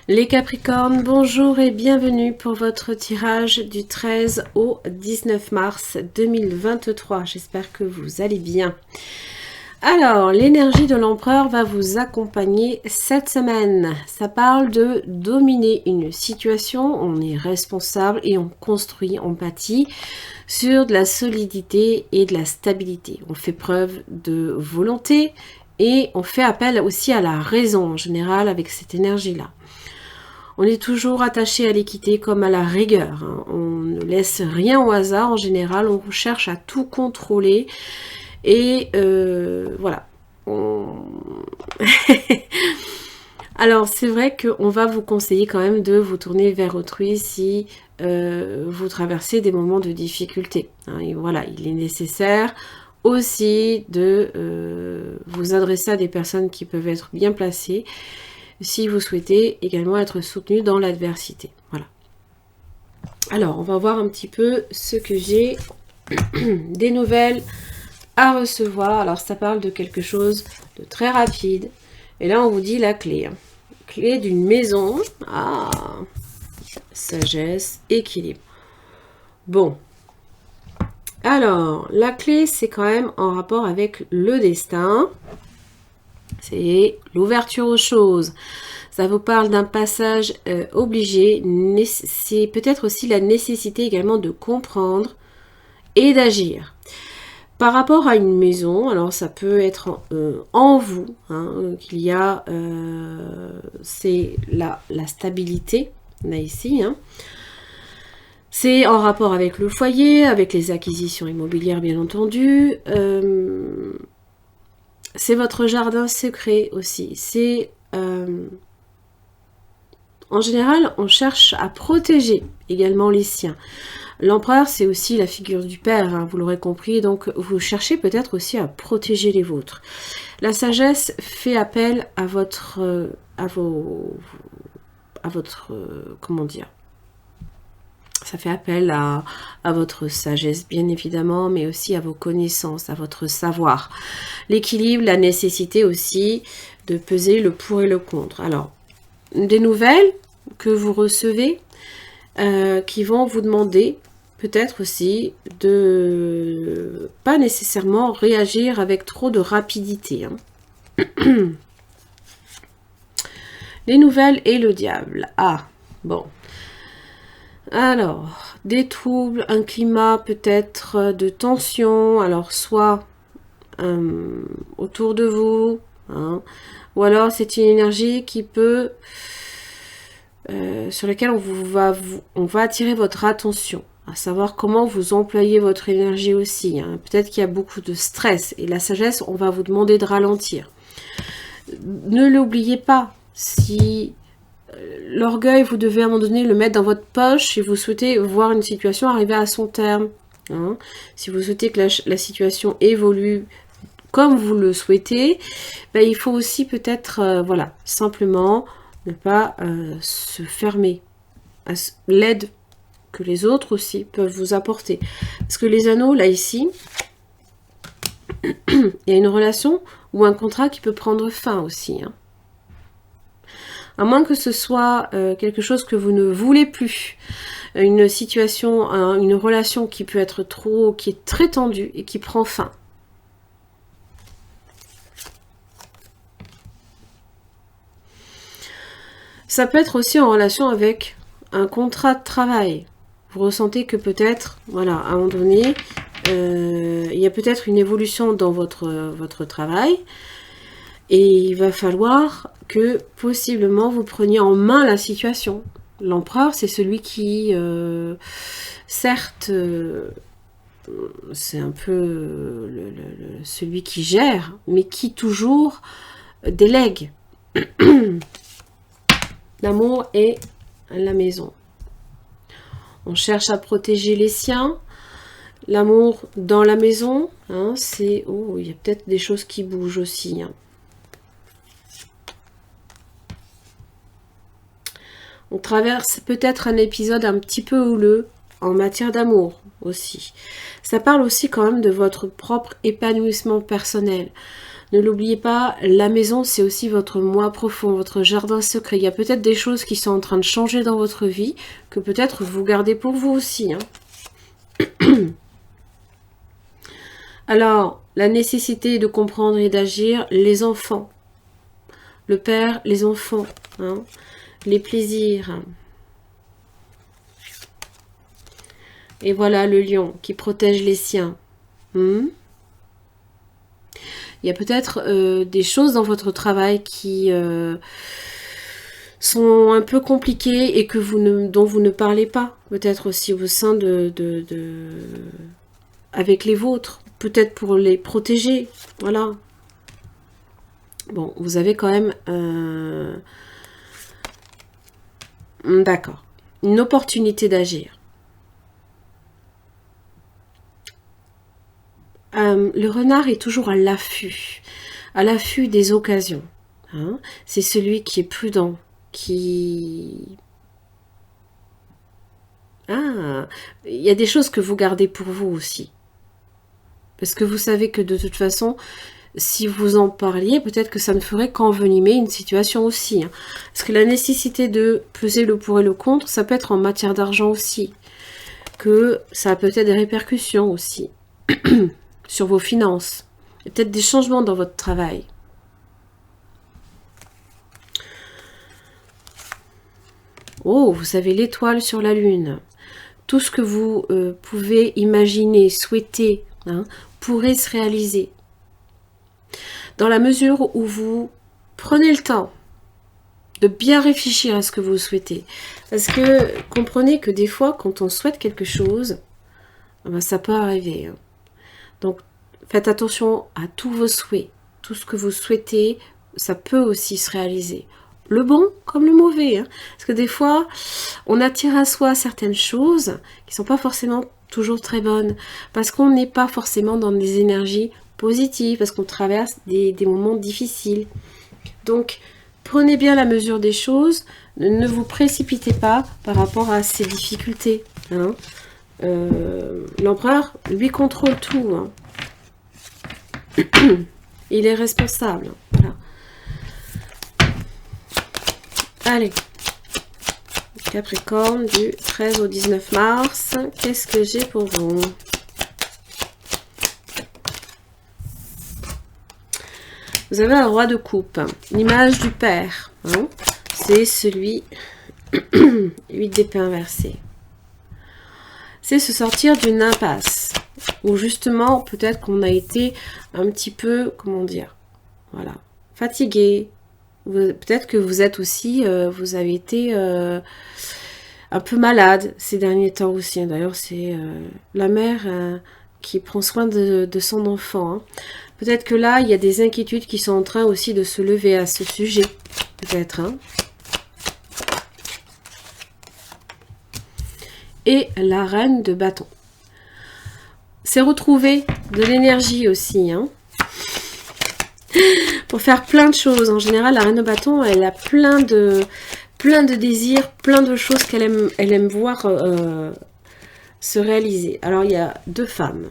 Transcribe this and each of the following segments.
Les Capricornes, bonjour et bienvenue pour votre tirage du 13 au 19 mars 2023. J'espère que vous allez bien. Alors, l'énergie de l'empereur va vous accompagner cette semaine. Ça parle de dominer une situation, on est responsable et on construit, on bâtit sur de la solidité et de la stabilité. On fait preuve de volonté et on fait appel aussi à la raison en général avec cette énergie-là. On est toujours attaché à l'équité comme à la rigueur. On ne laisse rien au hasard en général, on cherche à tout contrôler. Et voilà. Alors c'est vrai qu'on va vous conseiller quand même de vous tourner vers autrui si vous traversez des moments de difficulté. Et voilà, il est nécessaire aussi de vous adresser à des personnes qui peuvent être bien placées si vous souhaitez également être soutenu dans l'adversité. Voilà. Alors, on va voir un petit peu ce que j'ai des nouvelles à recevoir. Alors, ça parle de quelque chose de très rapide. Et là, on vous dit la clé. Clé d'une maison. Ah, sagesse, équilibre. Bon. Alors, la clé, c'est quand même en rapport avec le destin. C'est l'ouverture aux choses. Ça vous parle d'un passage obligé. C'est peut-être aussi la nécessité également de comprendre et d'agir. Par rapport à une maison, alors ça peut être en vous, qu'il y a, c'est la stabilité, là ici. C'est en rapport avec le foyer, avec les acquisitions immobilières bien entendu. C'est votre jardin secret aussi. C'est en général, on cherche à protéger également les siens. L'empereur, c'est aussi la figure du père, vous l'aurez compris. Donc, vous cherchez peut-être aussi à protéger les vôtres. La sagesse fait appel à votre, comment dire. Ça fait appel à votre sagesse, bien évidemment, mais aussi à vos connaissances, à votre savoir. L'équilibre, la nécessité aussi de peser le pour et le contre. Alors, des nouvelles que vous recevez qui vont vous demander peut-être aussi de pas nécessairement réagir avec trop de rapidité. Les nouvelles et le diable. Ah, bon. Alors, des troubles, un climat peut-être de tension, alors soit autour de vous, ou alors c'est une énergie qui peut, sur laquelle on va attirer votre attention, à savoir comment vous employez votre énergie aussi. Peut-être qu'il y a beaucoup de stress, et la sagesse, on va vous demander de ralentir. Ne l'oubliez pas, si l'orgueil, vous devez à un moment donné le mettre dans votre poche si vous souhaitez voir une situation arriver à son terme. Si vous souhaitez que la situation évolue comme vous le souhaitez, il faut aussi peut-être, voilà, simplement ne pas se fermer à l'aide que les autres aussi peuvent vous apporter. Parce que les anneaux, là, ici, il y a une relation ou un contrat qui peut prendre fin aussi. À moins que ce soit quelque chose que vous ne voulez plus, une situation, une relation qui peut être qui est très tendue et qui prend fin. Ça peut être aussi en relation avec un contrat de travail. Vous ressentez que peut-être, voilà, à un moment donné, il y a peut-être une évolution dans votre travail. Et il va falloir que, possiblement, vous preniez en main la situation. L'empereur, c'est celui qui, certes, c'est un peu celui qui gère, mais qui toujours délègue. L'amour et la maison. On cherche à protéger les siens. L'amour dans la maison, c'est... Oh, il y a peut-être des choses qui bougent aussi. On traverse peut-être un épisode un petit peu houleux en matière d'amour aussi. Ça parle aussi quand même de votre propre épanouissement personnel. Ne l'oubliez pas, la maison, c'est aussi votre moi profond, votre jardin secret. Il y a peut-être des choses qui sont en train de changer dans votre vie, que peut-être vous gardez pour vous aussi. Alors, la nécessité de comprendre et d'agir, les enfants. Le père, les enfants. Les plaisirs. Et voilà le lion qui protège les siens. Il y a peut-être des choses dans votre travail qui sont un peu compliquées et que dont vous ne parlez pas. Peut-être aussi au sein avec les vôtres. Peut-être pour les protéger. Voilà. Bon, vous avez quand même... D'accord. Une opportunité d'agir. Le renard est toujours à l'affût des occasions. C'est celui qui est prudent, il y a des choses que vous gardez pour vous aussi. Parce que vous savez que de toute façon, si vous en parliez, peut-être que ça ne ferait qu'envenimer une situation aussi. Parce que la nécessité de peser le pour et le contre, ça peut être en matière d'argent aussi. Que ça a peut-être des répercussions aussi. Sur vos finances. Il y a peut-être des changements dans votre travail. Oh, vous avez l'étoile sur la lune. Tout ce que vous pouvez imaginer, souhaiter, pourrait se réaliser. Dans la mesure où vous prenez le temps de bien réfléchir à ce que vous souhaitez. Parce que comprenez que des fois, quand on souhaite quelque chose, ça peut arriver. Donc, faites attention à tous vos souhaits. Tout ce que vous souhaitez, ça peut aussi se réaliser. Le bon comme le mauvais. Parce que des fois, on attire à soi certaines choses qui ne sont pas forcément toujours très bonnes. Parce qu'on n'est pas forcément dans des énergies positives. Parce qu'on traverse des moments difficiles. Donc, prenez bien la mesure des choses. Ne vous précipitez pas par rapport à ces difficultés. L'empereur, lui, contrôle tout. Il est responsable. Voilà. Allez. Capricorne, du 13 au 19 mars. Qu'est-ce que j'ai pour vous? Vous avez un roi de coupe. L'image du père. C'est celui... 8 d'épée inversée. C'est se sortir d'une impasse. Ou justement, peut-être qu'on a été un petit peu, comment dire, voilà, fatigué. Peut-être que vous êtes aussi, vous avez été un peu malade ces derniers temps aussi. D'ailleurs, c'est la mère qui prend soin de son enfant. Peut-être que là, il y a des inquiétudes qui sont en train aussi de se lever à ce sujet. Peut-être, Et la reine de bâton. C'est retrouver de l'énergie aussi. Pour faire plein de choses. En général, la reine de bâton, elle a plein de désirs, plein de choses qu'elle aime voir se réaliser. Alors, il y a 2 femmes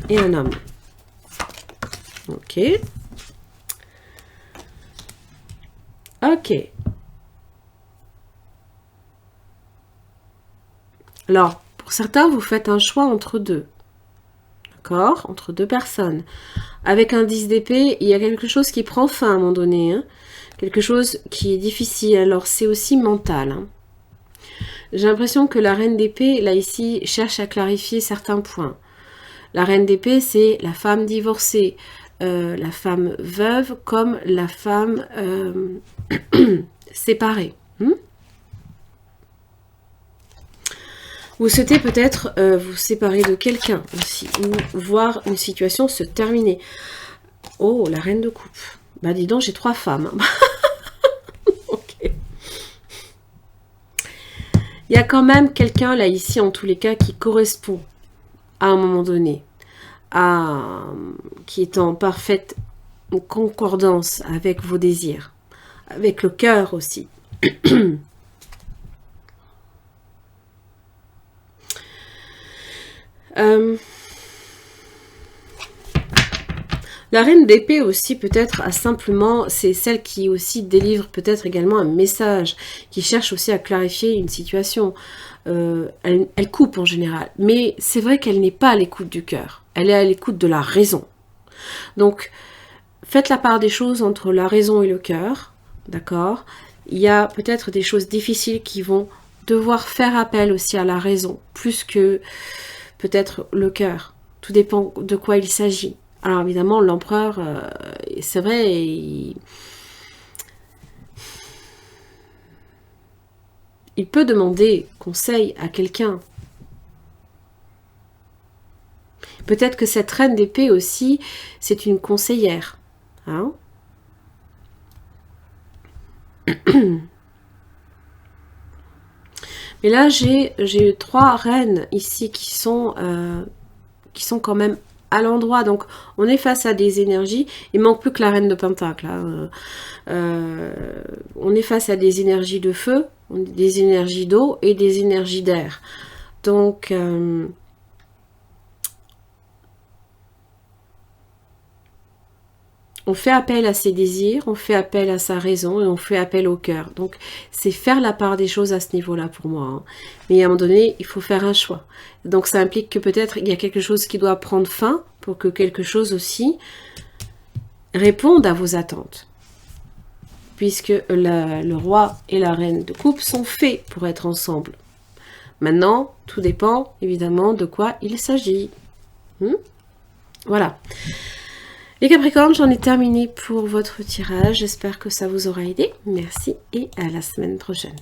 et un homme. Ok. Ok. Alors, pour certains, vous faites un choix entre deux. D'accord? Entre 2 personnes. Avec un 10 d'épée, il y a quelque chose qui prend fin à un moment donné. Quelque chose qui est difficile. Alors, c'est aussi mental. J'ai l'impression que la reine d'épée, là, ici, cherche à clarifier certains points. La reine d'épée, c'est la femme divorcée, la femme veuve, comme la femme séparée. Vous souhaitez peut-être vous séparer de quelqu'un aussi, ou voir une situation se terminer. Oh, la reine de coupe. Bah dis donc, j'ai 3 femmes. Ok. Il y a quand même quelqu'un là, ici, en tous les cas, qui correspond à un moment donné, qui est en parfaite concordance avec vos désirs, avec le cœur aussi. La reine d'épée aussi peut-être a simplement, c'est celle qui aussi délivre peut-être également un message, qui cherche aussi à clarifier une situation. Elle coupe en général, mais c'est vrai qu'elle n'est pas à l'écoute du cœur, elle est à l'écoute de la raison. Donc, faites la part des choses entre la raison et le cœur, d'accord? Il y a peut-être des choses difficiles qui vont devoir faire appel aussi à la raison, plus que peut-être le cœur. Tout dépend de quoi il s'agit. Alors évidemment, l'empereur, c'est vrai, il peut demander conseil à quelqu'un. Peut-être que cette reine d'épée aussi, c'est une conseillère. Hein? Mais là, j'ai 3 reines ici qui sont quand même à l'endroit. Donc, on est face à des énergies. Il manque plus que la reine de Pentacle. Hein. On est face à des énergies de feu, des énergies d'eau et des énergies d'air. Donc, on fait appel à ses désirs, on fait appel à sa raison et on fait appel au cœur. Donc, c'est faire la part des choses à ce niveau-là pour moi. Hein. Mais à un moment donné, il faut faire un choix. Donc, ça implique que peut-être il y a quelque chose qui doit prendre fin pour que quelque chose aussi réponde à vos attentes. Puisque le roi et la reine de coupe sont faits pour être ensemble. Maintenant, tout dépend évidemment de quoi il s'agit. Voilà. Les Capricornes, j'en ai terminé pour votre tirage. J'espère que ça vous aura aidé. Merci et à la semaine prochaine.